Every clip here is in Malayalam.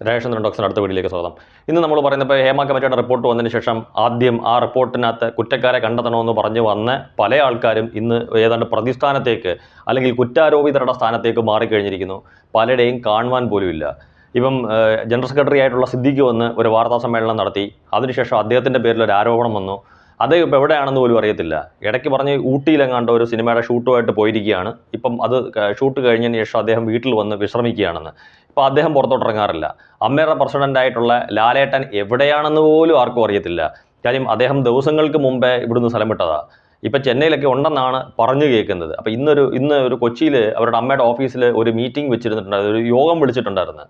രാജേഷ് ഡോക്ടർ അടുത്ത വീഡിയോയിലേക്ക് സ്വാഗതം. ഇന്ന് നമ്മൾ പറയുന്നത് ഹേമ കമ്മിറ്റിയുടെ റിപ്പോർട്ട് വന്നതിന് ശേഷം ആദ്യം ആ റിപ്പോർട്ടിനകത്ത് കുറ്റക്കാരെ കണ്ടെത്തണമെന്ന് പറഞ്ഞു വന്ന പല ആൾക്കാരും ഇന്ന് ഏതാണ്ട് പ്രതിസ്ഥാനത്തേക്ക് അല്ലെങ്കിൽ കുറ്റാരോപിതരുടെ സ്ഥാനത്തേക്ക് മാറിക്കഴിഞ്ഞിരിക്കുന്നു. പലരുടെയും കാണുവാൻ പോലും ഇല്ല. ഇപ്പം ജനറൽ സെക്രട്ടറി ആയിട്ടുള്ള സിദ്ദിഖ് വന്ന് ഒരു വാർത്താ സമ്മേളനം നടത്തി. അതിനുശേഷം അദ്ദേഹത്തിൻ്റെ പേരിൽ ഒരു ആരോപണം വന്നു. അത് ഇപ്പോൾ എവിടെയാണെന്ന് പോലും അറിയത്തില്ല. ഇടയ്ക്ക് പറഞ്ഞ് ഊട്ടിയിലെങ്ങാണ്ട് ഒരു സിനിമയുടെ ഷൂട്ടുമായിട്ട് പോയിരിക്കുകയാണ്. ഇപ്പം അത് ഷൂട്ട് കഴിഞ്ഞതിന് ശേഷം അദ്ദേഹം വീട്ടിൽ വന്ന് വിശ്രമിക്കുകയാണെന്ന്. ഇപ്പോൾ അദ്ദേഹം പുറത്തോട്ടിറങ്ങാറില്ല. അമ്മയുടെ പ്രസിഡൻ്റായിട്ടുള്ള ലാലേട്ടൻ എവിടെയാണെന്ന് പോലും ആർക്കും അറിയത്തില്ല. കാര്യം അദ്ദേഹം ദിവസങ്ങൾക്ക് മുമ്പേ ഇവിടുന്ന് സ്ഥലം വിട്ടതാണ്. ഇപ്പം ചെന്നൈയിലൊക്കെ ഉണ്ടെന്നാണ് പറഞ്ഞു കേൾക്കുന്നത്. അപ്പോൾ ഇന്ന് ഒരു കൊച്ചിയിൽ അവരുടെ അമ്മയുടെ ഓഫീസിൽ ഒരു മീറ്റിംഗ് വെച്ചിരുന്നിട്ടുണ്ടായിരുന്നു, ഒരു യോഗം വിളിച്ചിട്ടുണ്ടായിരുന്നു.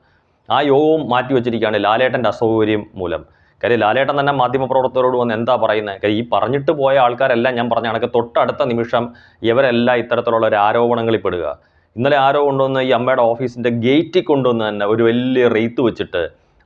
ആ യോഗവും മാറ്റി വെച്ചിരിക്കുകയാണ് ലാലേട്ടൻ്റെ അസൗകര്യം മൂലം. കാര്യം ലാലേട്ടൻ തന്നെ മാധ്യമപ്രവർത്തകരോട് വന്ന് എന്താ പറയുന്നത്? കാര്യം ഈ പറഞ്ഞിട്ട് പോയ ആൾക്കാരെല്ലാം ഞാൻ പറഞ്ഞ കണക്ക് തൊട്ടടുത്ത നിമിഷം ഇവരെല്ലാം ഇത്തരത്തിലുള്ള ഒരു ആരോപണങ്ങളിൽ പെടുക. ഇന്നലെ ആരോ കൊണ്ടുവന്ന് ഈ അമ്മയുടെ ഓഫീസിൻ്റെ ഗേറ്റിൽ കൊണ്ടുവന്ന് തന്നെ ഒരു വലിയ റെയ്ത്ത് വെച്ചിട്ട്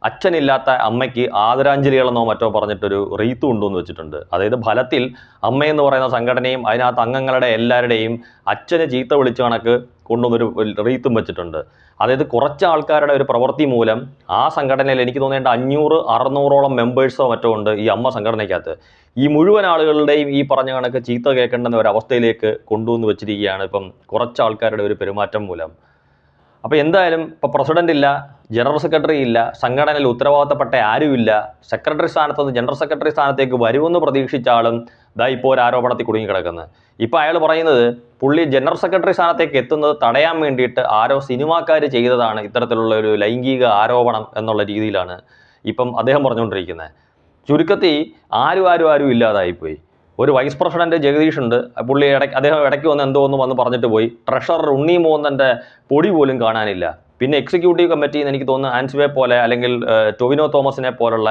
അച്ഛനില്ലാത്ത അമ്മയ്ക്ക് ആദരാഞ്ജലികളെന്നോ മറ്റോ പറഞ്ഞിട്ടൊരു റെയ്ത്ത് കൊണ്ടുവന്ന് വെച്ചിട്ടുണ്ട്. അതായത് ഫലത്തിൽ അമ്മയെന്ന് പറയുന്ന സംഘടനയും അതിനകത്ത് അംഗങ്ങളുടെ എല്ലാവരുടെയും അച്ഛനെ ചീത്ത വിളിച്ച കണക്ക് കൊണ്ടുവന്നൊരു റെയ്ത്തും വെച്ചിട്ടുണ്ട്. അതായത് കുറച്ച് ആൾക്കാരുടെ ഒരു പ്രവൃത്തി മൂലം ആ സംഘടനയിൽ എനിക്ക് തോന്നേണ്ട 500-600ഓളം മെമ്പേഴ്സോ മറ്റോ ഉണ്ട് ഈ അമ്മ സംഘടനയ്ക്കകത്ത്. ഈ മുഴുവൻ ആളുകളുടെയും ഈ പറഞ്ഞ കണക്ക് ചീത്ത കേൾക്കേണ്ടുന്ന ഒരവസ്ഥയിലേക്ക് കൊണ്ടുവന്ന് വെച്ചിരിക്കുകയാണ് ഇപ്പം കുറച്ച് ആൾക്കാരുടെ ഒരു പെരുമാറ്റം മൂലം. അപ്പോൾ എന്തായാലും ഇപ്പോൾ പ്രസിഡന്റ് ഇല്ല, ജനറൽ സെക്രട്ടറി ഇല്ല, സംഘടനയിൽ ഉത്തരവാദിത്തപ്പെട്ട ആരുമില്ല. സെക്രട്ടറി സ്ഥാനത്ത് നിന്ന് ജനറൽ സെക്രട്ടറി സ്ഥാനത്തേക്ക് വരുമെന്ന് പ്രതീക്ഷിച്ച ആളും ഇപ്പോൾ ഒരു ആരോപണത്തിൽ കുടുങ്ങിക്കിടക്കുന്നത്. ഇപ്പോൾ അയാൾ പറയുന്നത് പുള്ളി ജനറൽ സെക്രട്ടറി സ്ഥാനത്തേക്ക് എത്തുന്നത് തടയാൻ വേണ്ടിയിട്ട് ആരോ സിനിമാക്കാർ ചെയ്തതാണ് ഇത്തരത്തിലുള്ള ഒരു ലൈംഗിക ആരോപണം എന്നുള്ള രീതിയിലാണ് ഇപ്പം അദ്ദേഹം പറഞ്ഞുകൊണ്ടിരിക്കുന്നത്. ചുരുക്കത്തിൽ ആരും ഇല്ലാതായിപ്പോയി. ഒരു വൈസ് പ്രസിഡന്റ് ജഗദീഷ് ഉണ്ട്, പുള്ളി അദ്ദേഹം ഇടയ്ക്ക് വന്ന് എന്തോ ഒന്ന് പറഞ്ഞിട്ട് പോയി. ട്രഷറർ ഉണ്ണി മോഹൻ്റെ പൊടി പോലും കാണാനില്ല. പിന്നെ എക്സിക്യൂട്ടീവ് കമ്മിറ്റിയിൽ നിന്ന് എനിക്ക് തോന്നുന്നു ആൻസുവെ പോലെ അല്ലെങ്കിൽ ടൊവിനോ തോമസിനെ പോലുള്ള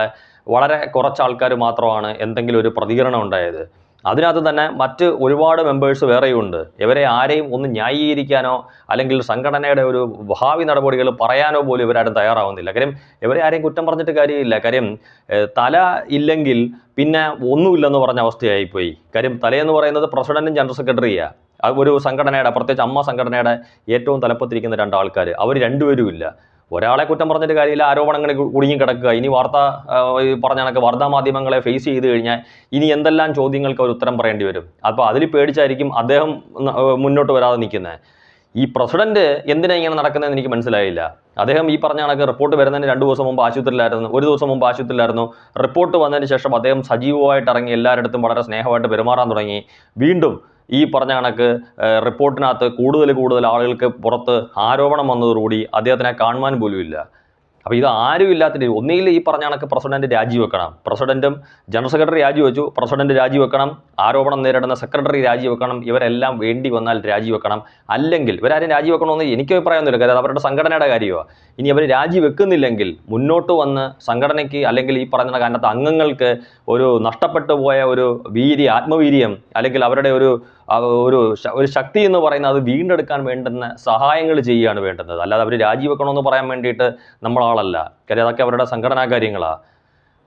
വളരെ കുറച്ച് ആൾക്കാർ മാത്രമാണ് എന്തെങ്കിലും ഒരു പ്രതികരണം ഉണ്ടായത്. അതിനകത്ത് തന്നെ മറ്റ് ഒരുപാട് മെമ്പേഴ്സ് വേറെയുണ്ട്. ഇവരെ ആരെയും ഒന്ന് ന്യായീകരിക്കാനോ അല്ലെങ്കിൽ സംഘടനയുടെ ഒരു ഭാവി നടപടികൾ പറയാനോ പോലും ഇവരാരും തയ്യാറാവുന്നില്ല. കാര്യം ഇവരെ ആരെയും കുറ്റം പറഞ്ഞിട്ട് കാര്യമില്ല. കാര്യം തല ഇല്ലെങ്കിൽ പിന്നെ ഒന്നുമില്ലെന്ന് പറഞ്ഞ അവസ്ഥയായിപ്പോയി. കാര്യം തലയെന്ന് പറയുന്നത് പ്രസിഡന്റും ജനറൽ സെക്രട്ടറിയാണ്. ഒരു സംഘടനയുടെ, പ്രത്യേകിച്ച് അമ്മ സംഘടനയുടെ ഏറ്റവും തലപ്പത്തിരിക്കുന്ന രണ്ടാൾക്കാർ, അവർ രണ്ടുപേരും ഇല്ല. ഒരാളെ കുറ്റം പറഞ്ഞിട്ട് കാര്യമില്ല, ആരോപണങ്ങൾ കുടുങ്ങിക്കിടക്കുക. ഇനി പറഞ്ഞ കണക്ക് വാർത്താ മാധ്യമങ്ങളെ ഫേസ് ചെയ്ത് കഴിഞ്ഞാൽ ഇനി എന്തെല്ലാം ചോദ്യങ്ങൾക്ക് അവർ ഉത്തരം പറയേണ്ടി വരും. അപ്പോൾ അതിൽ പേടിച്ചായിരിക്കും അദ്ദേഹം മുന്നോട്ട് വരാതെ നിൽക്കുന്നത്. ഈ പ്രസിഡന്റ് എന്തിനാ ഇങ്ങനെ നടക്കുന്നതെന്ന് എനിക്ക് മനസ്സിലായില്ല. അദ്ദേഹം ഈ പറഞ്ഞ കണക്ക് റിപ്പോർട്ട് വരുന്നതിന് 2 ദിവസം മുമ്പ് ആശുപത്രിയിലായിരുന്നു, 1 ദിവസം മുമ്പ് ആശുപത്രിയിലായിരുന്നു. റിപ്പോർട്ട് വന്നതിന് ശേഷം അദ്ദേഹം സജീവമായിട്ട് ഇറങ്ങി എല്ലാവരുടെ വളരെ സ്നേഹമായിട്ട് പെരുമാറാൻ തുടങ്ങി. വീണ്ടും ഈ പറഞ്ഞ കണക്ക് റിപ്പോർട്ടിനകത്ത് കൂടുതൽ ആളുകൾക്ക് പുറത്ത് ആരോപണം വന്നതോടുകൂടി അദ്ദേഹത്തിനെ കാണുവാൻ പോലും ഇല്ല. അപ്പോൾ ഇത് ആരും ഇല്ലാത്തിട്ട് ഒന്നുകിൽ ഈ പറഞ്ഞ കണക്ക് പ്രസിഡന്റ് രാജിവെക്കണം. പ്രസിഡന്റും ജനറൽ സെക്രട്ടറി രാജിവെച്ചു, പ്രസിഡന്റ് രാജിവെക്കണം, ആരോപണം നേരിടുന്ന സെക്രട്ടറി രാജിവെക്കണം, ഇവരെല്ലാം വേണ്ടി വന്നാൽ രാജിവെക്കണം. അല്ലെങ്കിൽ ഇവരാരും രാജിവെക്കണമെന്ന് എനിക്ക് അഭിപ്രായമൊന്നുമില്ല. കാര്യം അവരുടെ സംഘടനയുടെ കാര്യമാണ്. ഇനി അവർ രാജിവെക്കുന്നില്ലെങ്കിൽ മുന്നോട്ട് വന്ന് സംഘടനയ്ക്ക് അല്ലെങ്കിൽ ഈ പറഞ്ഞ കാരണത്ത് അംഗങ്ങൾക്ക് ഒരു നഷ്ടപ്പെട്ടു പോയ ഒരു ആത്മവീര്യം അല്ലെങ്കിൽ അവരുടെ ഒരു ശക്തി എന്ന് പറയുന്നത് അത് വീണ്ടെടുക്കാൻ വേണ്ടുന്ന സഹായങ്ങൾ ചെയ്യുകയാണ് വേണ്ടുന്നത്. അല്ലാതെ അവർ രാജിവെക്കണമെന്ന് പറയാൻ വേണ്ടിയിട്ട് നമ്മളാളല്ല. കാര്യം അതൊക്കെ അവരുടെ സംഘടനാ കാര്യങ്ങളാണ്.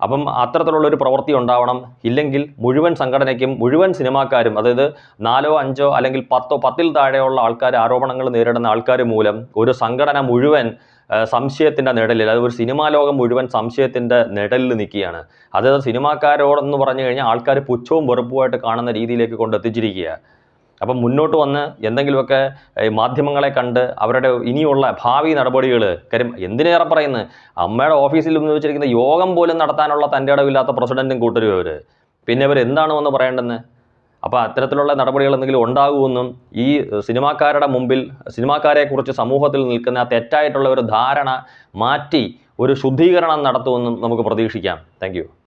അപ്പം അത്തരത്തിലുള്ളൊരു പ്രവൃത്തി ഉണ്ടാവണം. ഇല്ലെങ്കിൽ മുഴുവൻ സംഘടനയ്ക്കും മുഴുവൻ സിനിമാക്കാരും, അതായത് 4, 5 അല്ലെങ്കിൽ 10, 10-ൽ താഴെയുള്ള ആൾക്കാർ, ആരോപണങ്ങൾ നേരിടുന്ന ആൾക്കാർ മൂലം ഒരു സംഘടന മുഴുവൻ സംശയത്തിൻ്റെ നിഴലിൽ, അതായത് ഒരു സിനിമാ ലോകം മുഴുവൻ സംശയത്തിൻ്റെ നിഴലിൽ നിൽക്കുകയാണ്. അതായത് സിനിമാക്കാരോടെന്ന് പറഞ്ഞു കഴിഞ്ഞാൽ ആൾക്കാർ പുച്ഛവും വെറുപ്പുമായിട്ട് കാണുന്ന രീതിയിലേക്ക് കൊണ്ടെത്തിച്ചിരിക്കുക. അപ്പം മുന്നോട്ട് വന്ന് എന്തെങ്കിലുമൊക്കെ മാധ്യമങ്ങളെ കണ്ട് അവരുടെ ഇനിയുള്ള ഭാവി നടപടികൾ, കാര്യം എന്തിനേറെ പറയുന്നത്, അമ്മയുടെ ഓഫീസിൽ നിന്ന് വെച്ചിരിക്കുന്ന യോഗം പോലും നടത്താനുള്ള തൻ്റെ ഇടവില്ലാത്ത പ്രസിഡന്റും കൂട്ടരും അവർ, പിന്നെ ഇവർ എന്താണ് വന്ന് പറയേണ്ടതെന്ന്. അപ്പോൾ അത്തരത്തിലുള്ള നടപടികൾ എന്തെങ്കിലും ഉണ്ടാകുമെന്നും ഈ സിനിമാക്കാരുടെ മുമ്പിൽ സിനിമാക്കാരെക്കുറിച്ച് സമൂഹത്തിൽ നിൽക്കുന്ന തെറ്റായിട്ടുള്ള ഒരു ധാരണ മാറ്റി ഒരു ശുദ്ധീകരണം നടത്തുമെന്നും നമുക്ക് പ്രതീക്ഷിക്കാം. താങ്ക്